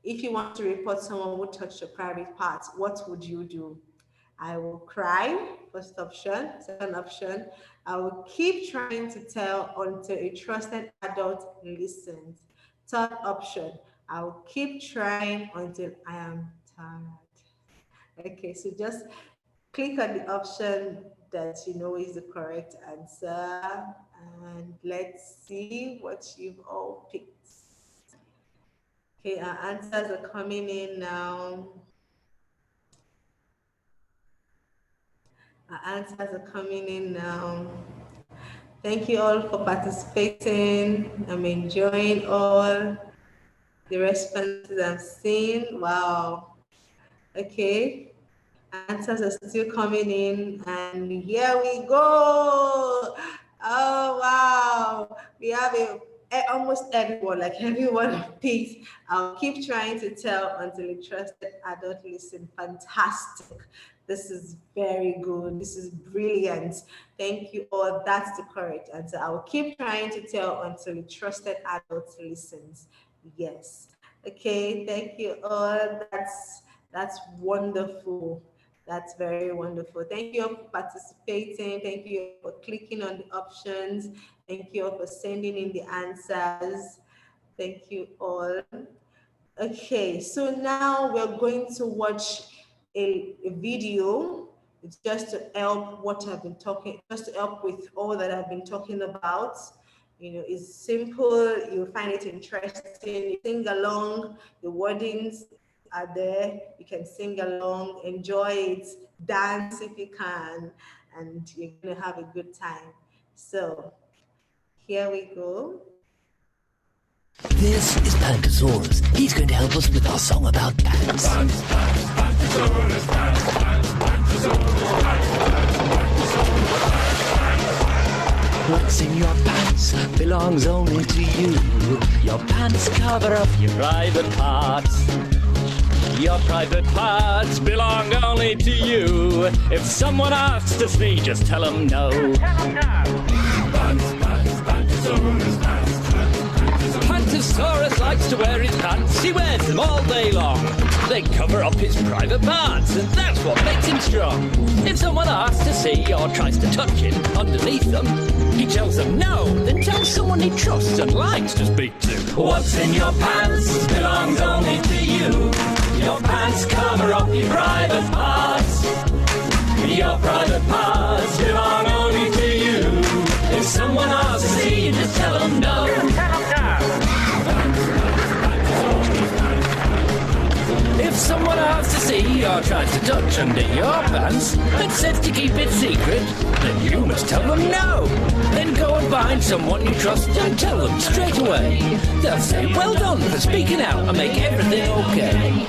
If you want to report someone who touched your private parts, what would you do? I will cry, first option. Second option, I will keep trying to tell until a trusted adult listens. Third option, I will keep trying until I am tired. Okay, so just click on the option that you know is the correct answer, and let's see what you've all picked. Okay, our answers are coming in now. Our answers are coming in now. Thank you all for participating. I'm enjoying all the responses I'm seeing. Wow. Okay. Answers are still coming in, and here we go. Oh, wow. We have a almost everyone, like everyone picks, I'll keep trying to tell until a trusted adult listen. Fantastic. This is very good. This is brilliant. Thank you all. That's the correct answer. I'll keep trying to tell until a trusted adult listens. Yes. Okay. Thank you all. That's wonderful. That's very wonderful. Thank you all for participating. Thank you for clicking on the options. Thank you all for sending in the answers. Thank you all. Okay, so now we're going to watch a video. It's just to help what I've been talking, just to help with all that I've been talking about. You know, it's simple. You'll find it interesting. You sing along. The wordings are there. You can sing along, enjoy it, dance if you can, and you're going to have a good time. So here we go. This is Pantosaurus. He's going to help us with our song about pants. Pantosaurus, What's in your pants belongs only to you. Your pants cover up your private parts. Your private parts belong only to you. If someone asks to see, just tell them no. Pantosaurus, Pantosaurus likes to wear his pants. He wears them all day long. They cover up his private parts, and that's what makes him strong. If someone asks to see or tries to touch him underneath them, he tells them no, then tells someone he trusts and likes to speak to. What's in your pants belongs only to you. Your pants cover up your private parts. Your private parts belong only to you. If someone asks to see you, just tell them no. If someone asks to see or tries to touch under your pants and says to keep it secret, then you must tell them no. Then go and find someone you trust and tell them straight away. They'll say, well done for speaking out and make everything okay.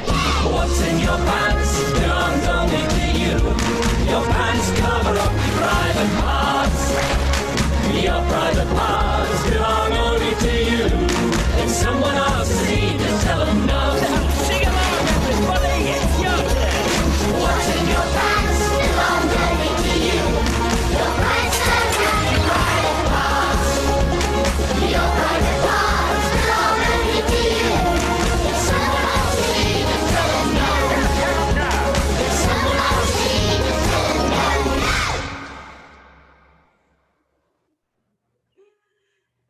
What's in your pants belongs only to you. Your pants cover up your private parts. Your private parts belong only to you. If someone asks to see, just tell them no. Sing along, everybody, it's your turn. What's in your pants belongs only to you. Your pants cover up your private parts. Your private parts belong only to you. If someone asks to see, just tell them no. If someone asks to see, just tell them no.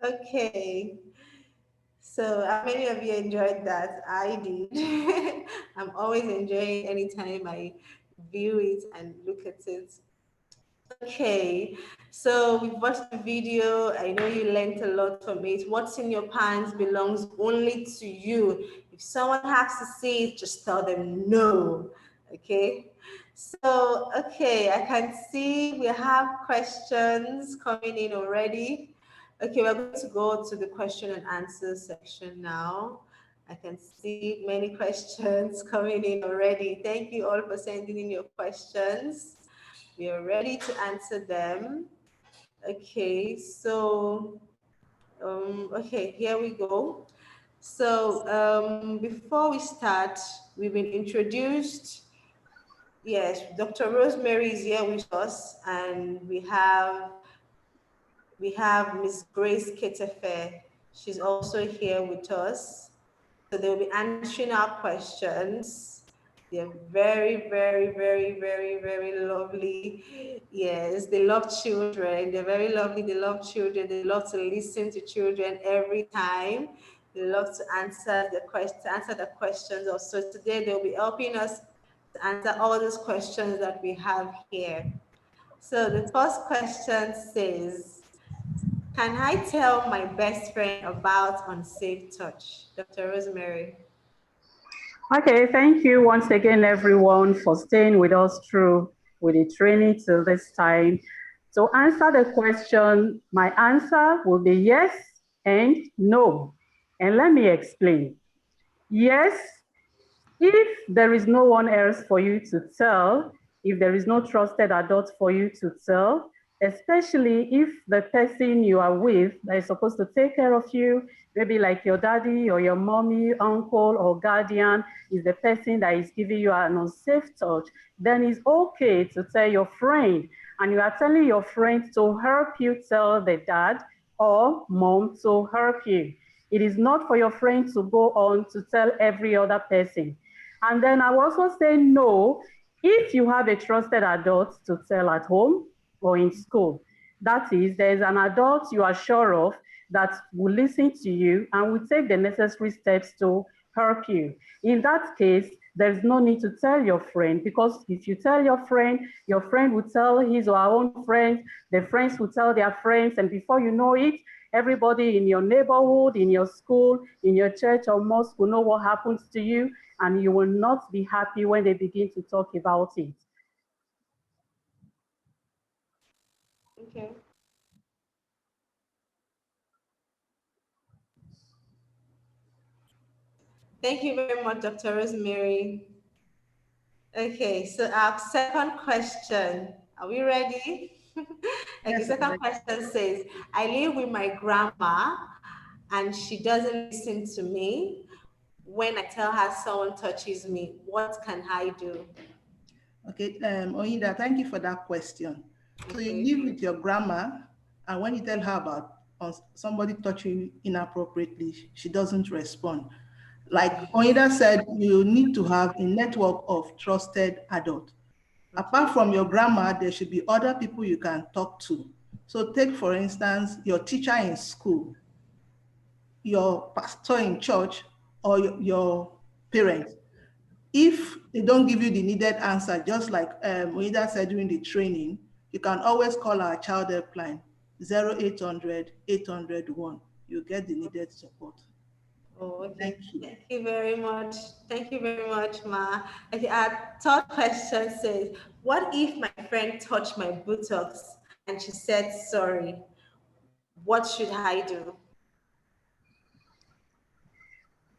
Okay, so how many of you enjoyed that? I did. I'm always enjoying anytime I view it and look at it. Okay, so we've watched the video. I know you learned a lot from it. What's in your pants belongs only to you. If someone has to see it, just tell them no. Okay, so okay, I can see we have questions coming in already. Okay, we're going to go to the question and answer section now. I can see many questions coming in already. Thank you all for sending in your questions. We are ready to answer them. Okay, so, okay, here we go. So before we start, we've been introduced. Yes, Dr. Rosemary is here with us, and we have Ms. Grace Ketefe. She's also here with us. So they'll be answering our questions. They're very, very, very, very, very lovely. Yes, they love children. They're very lovely. They love children. They love to listen to children every time. They love to answer the questions also. Today they'll be helping us to answer all those questions that we have here. So the first question says, can I tell my best friend about Unsafe Touch? Dr. Rosemary. Okay, thank you once again, everyone, for staying with us through with the training till this time. To answer the question, my answer will be yes and no. And let me explain. Yes, if there is no one else for you to tell, if there is no trusted adult for you to tell, especially if the person you are with that is supposed to take care of you, maybe like your daddy or your mommy, uncle, or guardian, is the person that is giving you an unsafe touch, then it's okay to tell your friend. And you are telling your friend to help you tell the dad or mom to help you. It is not for your friend to go on to tell every other person. And then I will also say no, if you have a trusted adult to tell at home or in school. That is, there's an adult you are sure of that will listen to you and will take the necessary steps to help you. In that case, there's no need to tell your friend, because if you tell your friend will tell his or her own friends, the friends will tell their friends, and before you know it, everybody in your neighborhood, in your school, in your church or mosque will know what happens to you, and you will not be happy when they begin to talk about it. Okay. Thank you very much, Dr. Rosemary. Okay, so our second question, are we ready? Okay, Yes, second question says, I live with my grandma and she doesn't listen to me. When I tell her someone touches me, what can I do? Okay, Oida, thank you for that question. So you live with your grandma, and when you tell her about somebody touching you inappropriately, she doesn't respond. Like Oida said, you need to have a network of trusted adults. Apart from your grandma, there should be other people you can talk to. So take, for instance, your teacher in school, your pastor in church, or your parents. If they don't give you the needed answer, just like Oida said during the training, you can always call our child helpline, 0800 801. You get the needed support. Oh, okay. Thank you. Thank you very much. Thank you very much, Ma. Okay, our third question says, what if my friend touched my buttocks and she said sorry? What should I do?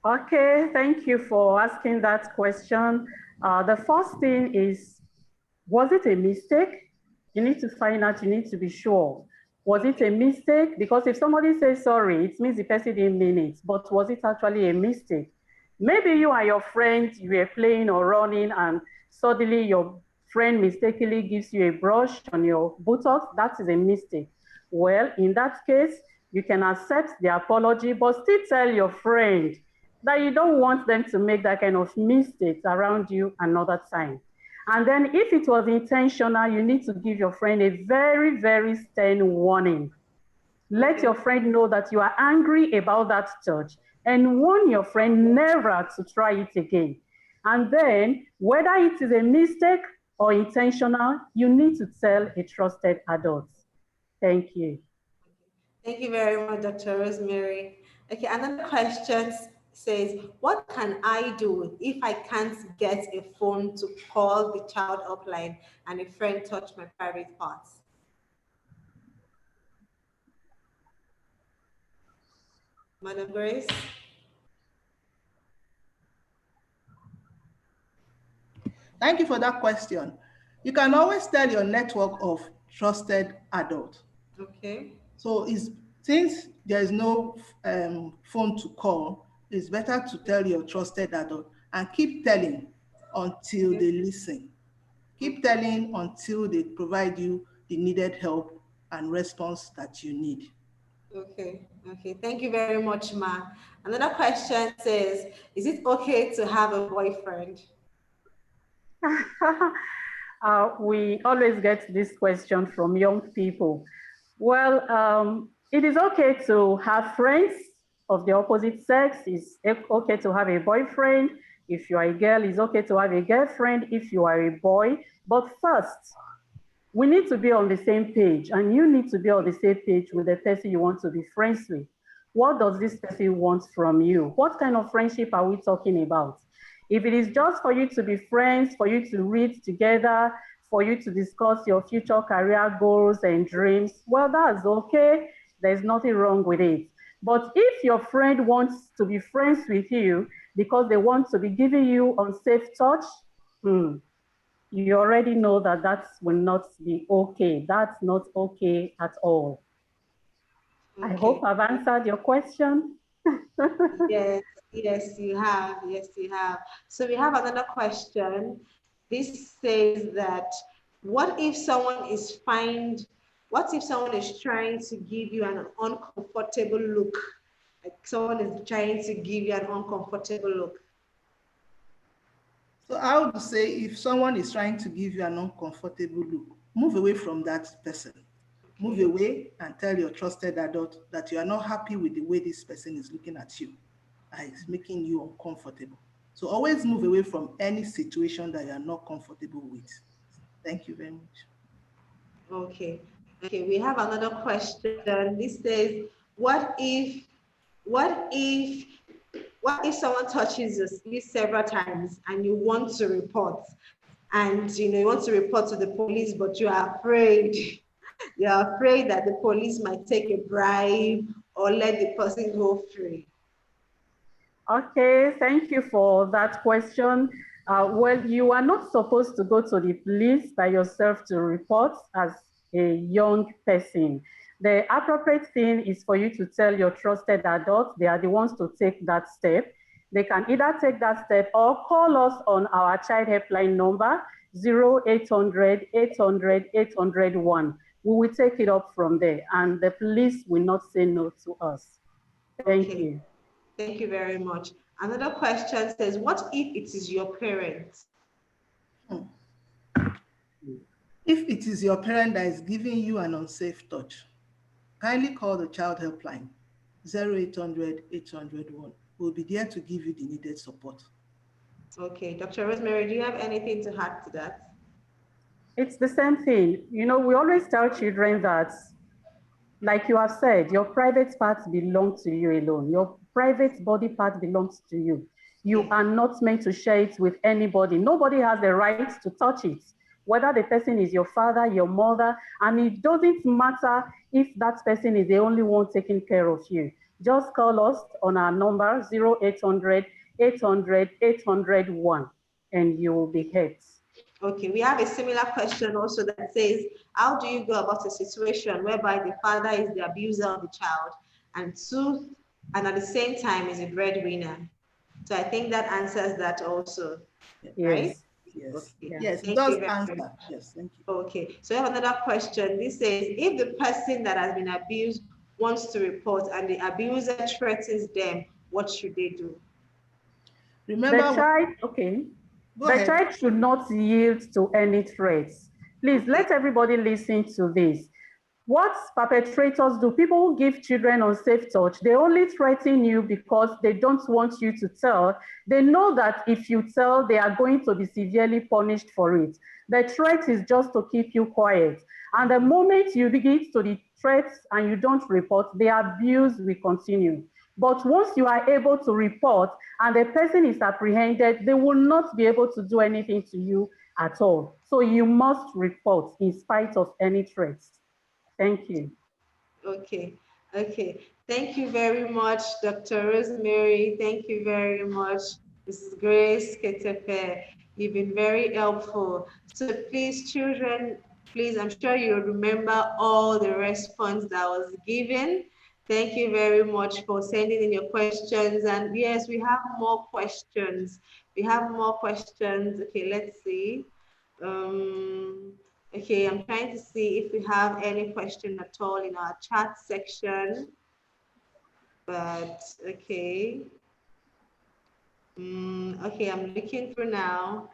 Okay, thank you for asking that question. The first thing is, was it a mistake? You need to find out, you need to be sure. Was it a mistake? Because if somebody says sorry, it means the person didn't mean it, but was it actually a mistake? Maybe you and your friend, you were playing or running and suddenly your friend mistakenly gives you a brush on your buttocks. That is a mistake. Well, in that case, you can accept the apology, but still tell your friend that you don't want them to make that kind of mistakes around you another time. And then if it was intentional, you need to give your friend a very, very stern warning. Let your friend know that you are angry about that touch and warn your friend never to try it again. And then whether it is a mistake or intentional, you need to tell a trusted adult. Thank you. Thank you very much, Dr. Rosemary. Okay, another question says, what can I do if I can't get a phone to call the child upline and a friend touched my private parts? Madam Grace? Thank you for that question. You can always tell your network of trusted adults. Okay. So since there is no phone to call, it's better to tell your trusted adult and keep telling until they listen. Keep telling until they provide you the needed help and response that you need. Okay, okay. Thank you very much, Ma. Another question says, is it okay to have a boyfriend? We always get this question from young people. Well, it is okay to have friends of the opposite sex. It's okay to have a boyfriend. If you are a girl, it's okay to have a girlfriend if you are a boy. But first, we need to be on the same page, and you need to be on the same page with the person you want to be friends with. What does this person want from you? What kind of friendship are we talking about? If it is just for you to be friends, for you to read together, for you to discuss your future career goals and dreams, well, that's okay. There's nothing wrong with it. But if your friend wants to be friends with you because they want to be giving you unsafe touch, you already know that that will not be okay. That's not okay at all. Okay. I hope I've answered your question. Yes, yes, you have. Yes, you have. So we have another question. This says that what if someone is what if someone is trying to give you an uncomfortable look? Like someone is trying to give you an uncomfortable look. So I would say if someone is trying to give you an uncomfortable look, move away from that person. Move away and tell your trusted adult that you are not happy with the way this person is looking at you and it's making you uncomfortable. So always move away from any situation that you are not comfortable with. Thank you very much. Okay. Okay, we have another question. This says, what if what if someone touches you several times and you want to report, and you want to report to the police, but you are afraid you're afraid that the police might take a bribe or let the person go free? Okay, thank you for that question. Well, you are not supposed to go to the police by yourself to report as a young person. The appropriate thing is for you to tell your trusted adults. They are the ones to take that step. They can either take that step or call us on our child helpline number, 0800 800 801. We will take it up from there, and the police will not say no to us. Thank you. Thank you very much. Another question says, what if it is your parents? If it is your parent that is giving you an unsafe touch, kindly call the child helpline, 0800 801. We'll be there to give you the needed support. Okay, Dr. Rosemary, do you have anything to add to that? It's the same thing. We always tell children that, like you have said, your private parts belong to you alone. Your private body part belongs to you. You are not meant to share it with anybody. Nobody has the right to touch it, whether the person is your father, your mother, and it doesn't matter if that person is the only one taking care of you. Just call us on our number, 0800 800 801, and you will be helped. Okay, we have a similar question also that says, how do you go about a situation whereby the father is the abuser of the child and at the same time is a breadwinner? So I think that answers that also, right? Yes, okay. Yes, it does answer. Yes, thank you. Okay, so I have another question. This says, if the person that has been abused wants to report and the abuser threatens them, what should they do? Remember, the child, okay. The child should not yield to any threats. Please let everybody listen to this. What perpetrators do, people who give children unsafe touch, they only threaten you because they don't want you to tell. They know that if you tell, they are going to be severely punished for it. The threat is just to keep you quiet. And the moment you begin to the threats and you don't report, the abuse will continue. But once you are able to report and the person is apprehended, they will not be able to do anything to you at all. So you must report in spite of any threats. Thank you. Okay. Thank you very much, Dr. Rosemary. Thank you very much, Mrs. Grace Ketefe. You've been very helpful. So please, children, I'm sure you remember all the response that was given. Thank you very much for sending in your questions. And yes, we have more questions. Okay, let's see. Okay, I'm trying to see if we have any question at all in our chat section. But okay. Okay, I'm looking for now.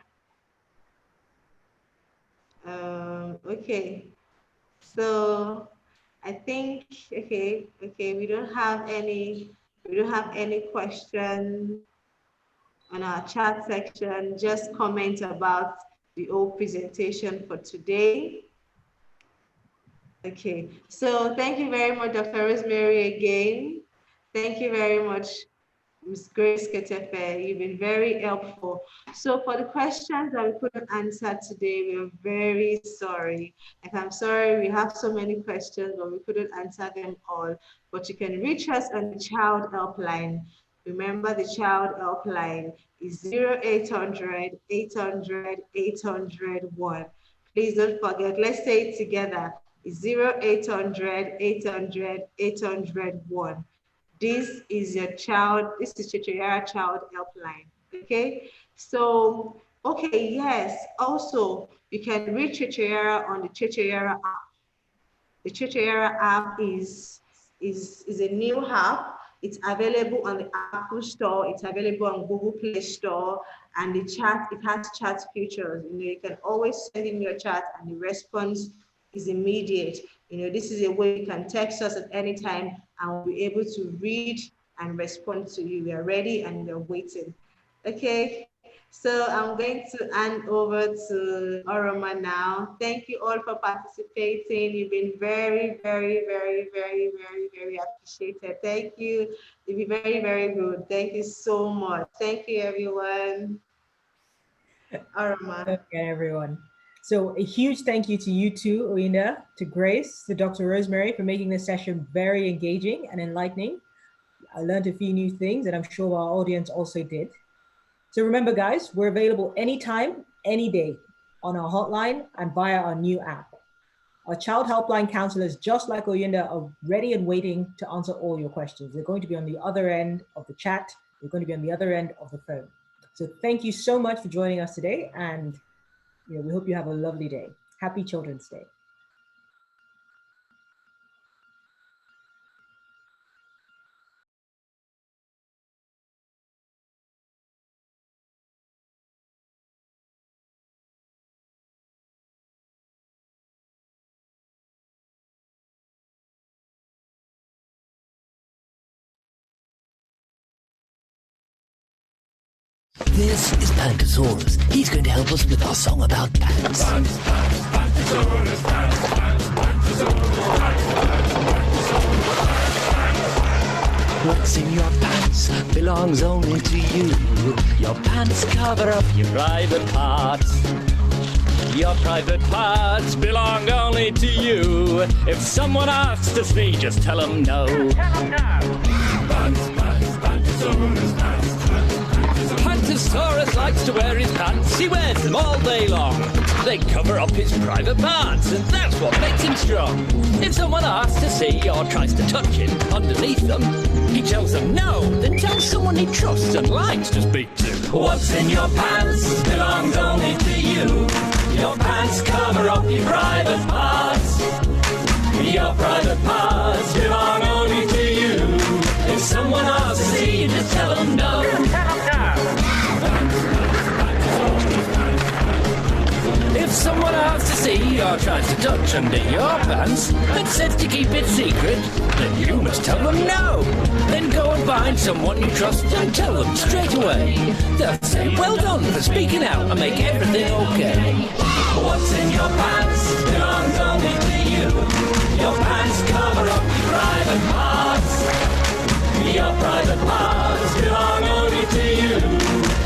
Okay. So I think we don't have any question on our chat section. Just comment about the whole presentation for today. Okay, so thank you very much, Dr. Rosemary, again. Thank you very much, Ms. Grace Ketefe. You've been very helpful. So for the questions that we couldn't answer today, we're very sorry. Like, I'm sorry we have so many questions, but we couldn't answer them all. But you can reach us on the Child Helpline. Remember, the child helpline is 0800 800 800 Please don't forget, let's say it together. It's 0800 800 800 This is your child, this is Chochoyara Child Helpline, okay? So, okay, yes, also, you can reach Chochoyara on the Chochoyara app. The Chochoyara app is a new app. It's available on the Apple Store. It's available on Google Play Store, and it has chat features. You can always send in your chat, and the response is immediate. This is a way you can text us at any time, and we'll be able to read and respond to you. We are ready and we're waiting. Okay. So I'm going to hand over to Oroma now. Thank you all for participating. You've been very, very, very, very, very, very appreciated. Thank you. You've been very, very good. Thank you so much. Thank you, everyone. Oroma. Okay, everyone. So a huge thank you to you too, Oyinda, to Grace, to Dr. Rosemary for making this session very engaging and enlightening. I learned a few new things, and I'm sure our audience also did. So remember, guys, we're available anytime, any day on our hotline and via our new app. Our child helpline counselors, just like Oyinda, are ready and waiting to answer all your questions. They're going to be on the other end of the chat. They're going to be on the other end of the phone. So thank you so much for joining us today, and we hope you have a lovely day. Happy Children's Day. This is Pantosaurus. He's going to help us with our song about pants. Pants, pants, Pantosaurus, pants, pants, Pantosaurus, pants, What's in your pants belongs only to you. Your pants cover up your private parts. Your private parts belong only to you. If someone asks to see, just tell them no. Tell them no. Pants, pants, Pantosaurus, pants. Pantosaurus likes to wear his pants, he wears them all day long. They cover up his private parts, and that's what makes him strong. If someone asks to see or tries to touch him underneath them, he tells them no, then tells someone he trusts and likes to speak to. What's in your pants belongs only to you. Your pants cover up your private parts. Your private parts belong only to you. If someone asks to see you, just tell them no. If someone asks to see or tries to touch under your pants and says to keep it secret, then you must tell them no. Then go and find someone you trust and tell them straight away. They'll say, well done for speaking out and make everything okay. What's in your pants belongs only to you. Your pants cover up your private parts. Your private parts belong only to you.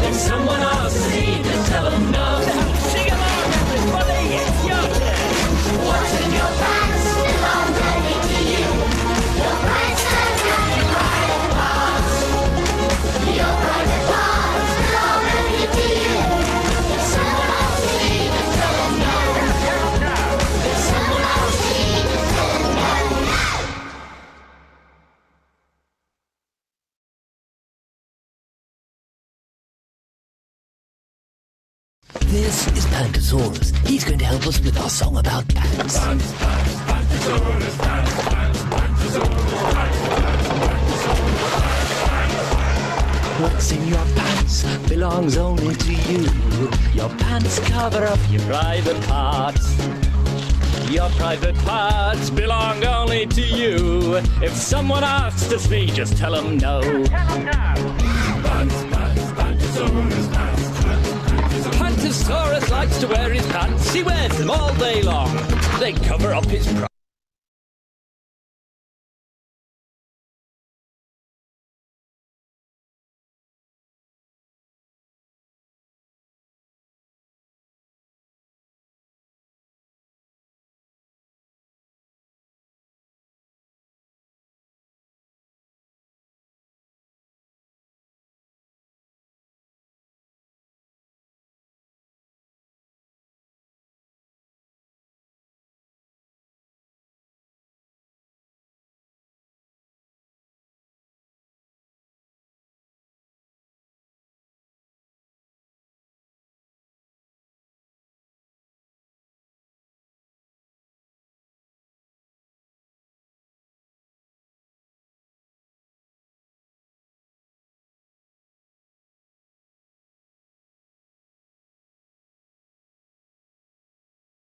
If someone asks to see, just tell them no. Sing along, everybody, it's your turn. What's in your pants belongs only to you. Your pants cover up your private parts. Your private parts belong only to you. If someone asks to see, just tell them no. If someone asks to see, just tell them no. This is Pantosaurus. He's going to help us with our song about pants. Pants, pants, Pantosaurus, pants, pants, Pantosaurus, pants, What's in your pants belongs only to you. Your pants cover up your private parts. Your private parts belong only to you. If someone asks to see, just tell them no. Tell them no. Pants, pants, Pantosaurus, pants. Pantosaurus likes to wear his pants, he wears them all day long. They cover up his